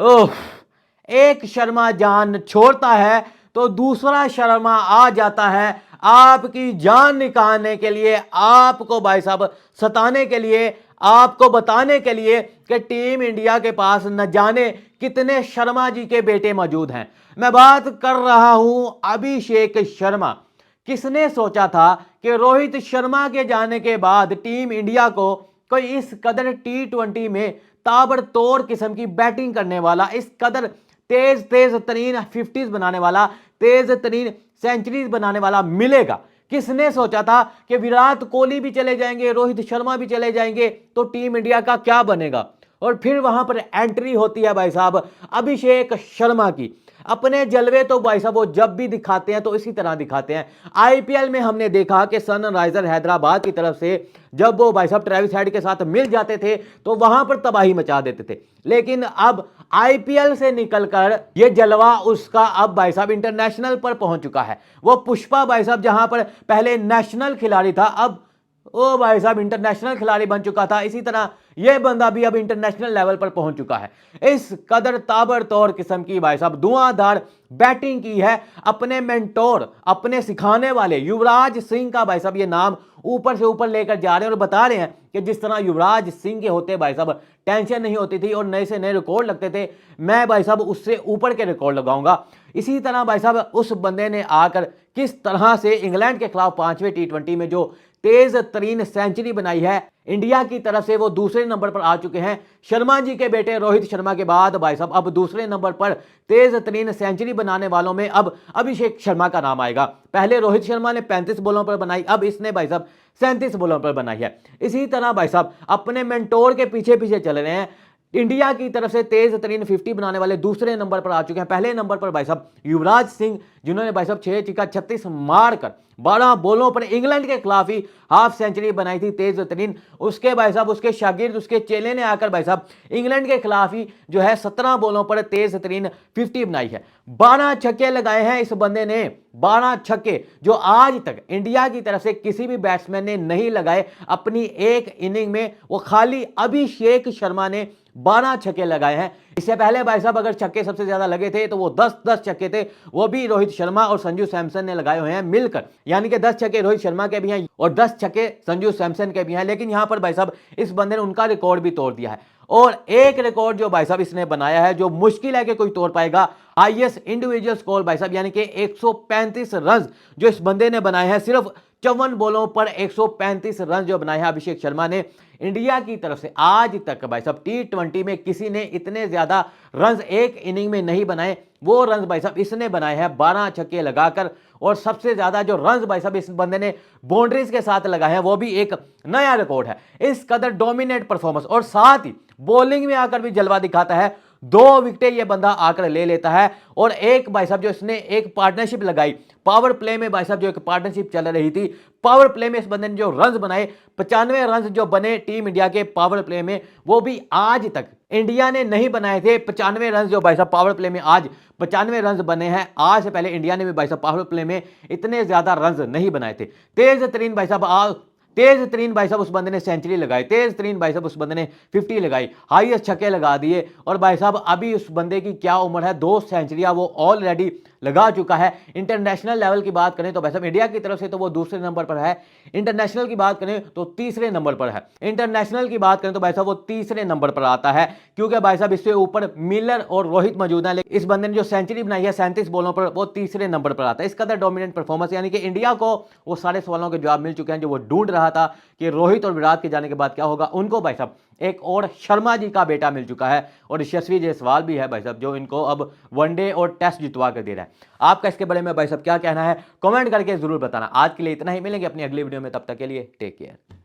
ओह, एक शर्मा जान छोड़ता है तो दूसरा शर्मा आ जाता है आपकी जान निकालने के लिए, आपको भाई साहब सताने के लिए, आपको बताने के लिए कि टीम इंडिया के पास न जाने कितने शर्मा जी के बेटे मौजूद हैं। मैं बात कर रहा हूं अभिषेक शर्मा। किसने सोचा था कि रोहित शर्मा के जाने के बाद टीम इंडिया को कोई इस कदर T20 में ताबड़तोड़ किस्म की बैटिंग करने वाला, इस कदर तेज तेज तरीन 50s बनाने वाला, तेज तरीन सेंचुरीज बनाने वाला मिलेगा। किसने सोचा था कि विराट कोहली भी चले जाएंगे, रोहित शर्मा भी चले जाएंगे तो टीम इंडिया का क्या बनेगा। और फिर वहां पर एंट्री होती है भाई साहब अभिषेक शर्मा की। अपने जलवे तो भाई साहब वो जब भी दिखाते हैं तो इसी तरह दिखाते हैं। आईपीएल में हमने देखा कि सनराइजर हैदराबाद की तरफ से जब वो भाई साहब ट्रेविस हेड के साथ मिल जाते थे तो वहां पर तबाही मचा देते थे। लेकिन अब आईपीएल से निकलकर ये जलवा उसका अब भाई साहब इंटरनेशनल पर पहुंच चुका है। वो पुष्पा भाई साहब जहां पर पहले नेशनल खिलाड़ी था, अब ओ भाई साहब इंटरनेशनल खिलाड़ी बन चुका था। इसी तरह यह बंदा भी अब इंटरनेशनल लेवल पर पहुंच चुका है। इस कदर ताबड़तोड़ किस्म की भाई साहब धुआंधार बैटिंग की है अपने मेंटोर, अपने सिखाने वाले युवराज सिंह का भाई साहब ये नाम ऊपर से ऊपर लेकर जा रहे हैं और बता रहे हैं कि जिस तरह युवराज सिंह के होते भाई साहब टेंशन नहीं होती थी और नए से नए रिकॉर्ड लगते थे, मैं भाई साहब उससे ऊपर के रिकॉर्ड लगाऊंगा। इसी तरह भाई साहब उस बंदे ने आकर किस तरह से इंग्लैंड के खिलाफ 5वें T20 में जो तेज तरीन सेंचुरी बनाई है, इंडिया की तरफ से वो दूसरे नंबर पर आ चुके हैं। शर्मा जी के बेटे रोहित शर्मा के बाद भाई साहब अब दूसरे नंबर पर तेज तरीन सेंचुरी बनाने वालों में अब अभिषेक शर्मा का नाम आएगा। पहले रोहित शर्मा ने 35 बॉलों पर बनाई, अब इसने भाई साहब 37 बॉलों पर बनाई है। इसी तरह भाई साहब अपने मेंटोर के पीछे पीछे चल रहे हैं। इंडिया की तरफ से तेज तरीन 50 बनाने वाले दूसरे नंबर पर आ चुके हैं। पहले नंबर पर भाई साहब युवराज सिंह, जिन्होंने भाई साहब 6 चिक्का 36 मारकर 12 बॉलों पर इंग्लैंड के खिलाफ ही हाफ सेंचुरी बनाई थी तेज तरीन। उसके भाई साहब उसके शागिर्द, उसके चेले ने आकर भाई साहब इंग्लैंड के खिलाफ ही जो है 17 बॉलों पर तेज तरीन 50 बनाई है। 12 छक्के लगाए हैं इस बंदे ने, 12 छक्के जो आज तक इंडिया की तरफ से किसी भी बैट्समैन ने नहीं लगाए अपनी एक इनिंग में। वो खाली अभिषेक शर्मा ने 12 छक्के लगाए हैं। इससे पहले भाई साहब अगर छक्के सबसे ज्यादा लगे थे तो वो 10 छक्के थे, वो भी रोहित शर्मा और संजू सैमसन ने लगाए हुए हैं मिलकर। यानी कि 10 छक्के रोहित शर्मा के भी हैं और 10 छक्के संजू सैमसन के भी हैं। लेकिन यहां पर भाई साहब इस बंदे ने उनका रिकॉर्ड भी तोड़ दिया है। और एक रिकॉर्ड जो भाई साहब इसने बनाया है जो मुश्किल है कि कोई तोड़ पाएगा, हाईएस्ट इंडिविजुअल स्कोर भाई साहब यानी कि 135 रन जो इस बंदे ने बनाए हैं। सिर्फ 54 बॉलों पर 135 रन जो बनाए हैं अभिषेक शर्मा ने। इंडिया की तरफ से आज तक भाई साहब T20 में किसी ने इतने ज्यादा रन एक इनिंग में नहीं बनाए। वो रन भाई साहब इसने बनाए हैं 12 छक्के लगाकर। और सबसे ज्यादा जो रन भाई साहब इस बंदे ने बाउंड्रीज के साथ लगाए हैं वो भी एक नया रिकॉर्ड है। इस कदर डोमिनेट परफॉर्मेंस और साथ ही बॉलिंग में आकर भी जलवा दिखाता है। 2 विकेटें ये बंदा आकर ले लेता है। और एक भाई साहब जो इसने एक पार्टनरशिप लगाई पावर प्ले में, भाई साहब जो एक पार्टनरशिप चल रही थी पावर प्ले में, इस बंदे ने जो रन बनाए 95 रन जो बने टीम इंडिया के पावर प्ले में, वो भी आज तक इंडिया ने नहीं बनाए थे। 95 रन जो भाई साहब पावर प्ले में आज 95 रन बने हैं। आज से पहले इंडिया ने भी भाई साहब पावर प्ले में इतने ज्यादा रन नहीं बनाए थे। तेज तरीन भाई साहब तेज तरीन भाई साहब उस बंदे ने सेंचुरी लगाई, तेज तरीन भाई साहब उस बंदे ने 50 लगाई, हाईएस्ट छक्के लगा दिए। और भाई साहब अभी उस बंदे की क्या उम्र है, 2 सेंचुरियां वो ऑलरेडी लगा चुका है। इंटरनेशनल लेवल की बात करें तो भाई साहब इंडिया की तरफ से तो वो दूसरे नंबर पर है, इंटरनेशनल की बात करें तो तीसरे नंबर पर है। इंटरनेशनल की बात करें तो भाई साहब वो तीसरे नंबर पर आता है, क्योंकि भाई साहब इससे ऊपर मिलर और रोहित मौजूद है। लेकिन इस बंदे ने जो सेंचुरी बनाई है 37 बॉलों पर, वो तीसरे नंबर पर आता है। इस कदर डोमिनेंट परफॉर्मेंस, यानी कि इंडिया को वो सारे सवालों के जवाब मिल चुके हैं जो वो ढूंढ रहा था कि रोहित और विराट के जाने के बाद क्या होगा। उनको भाई साहब एक और शर्मा जी का बेटा मिल चुका है और यशस्वी जायसवाल भी है भाई साहब जो इनको अब वनडे और टेस्ट जितवा कर दे रहा है। आपका इसके बारे में भाई साहब क्या कहना है, कमेंट करके जरूर बताना। आज के लिए इतना ही, मिलेंगे अपनी अगली वीडियो में, तब तक के लिए टेक केयर।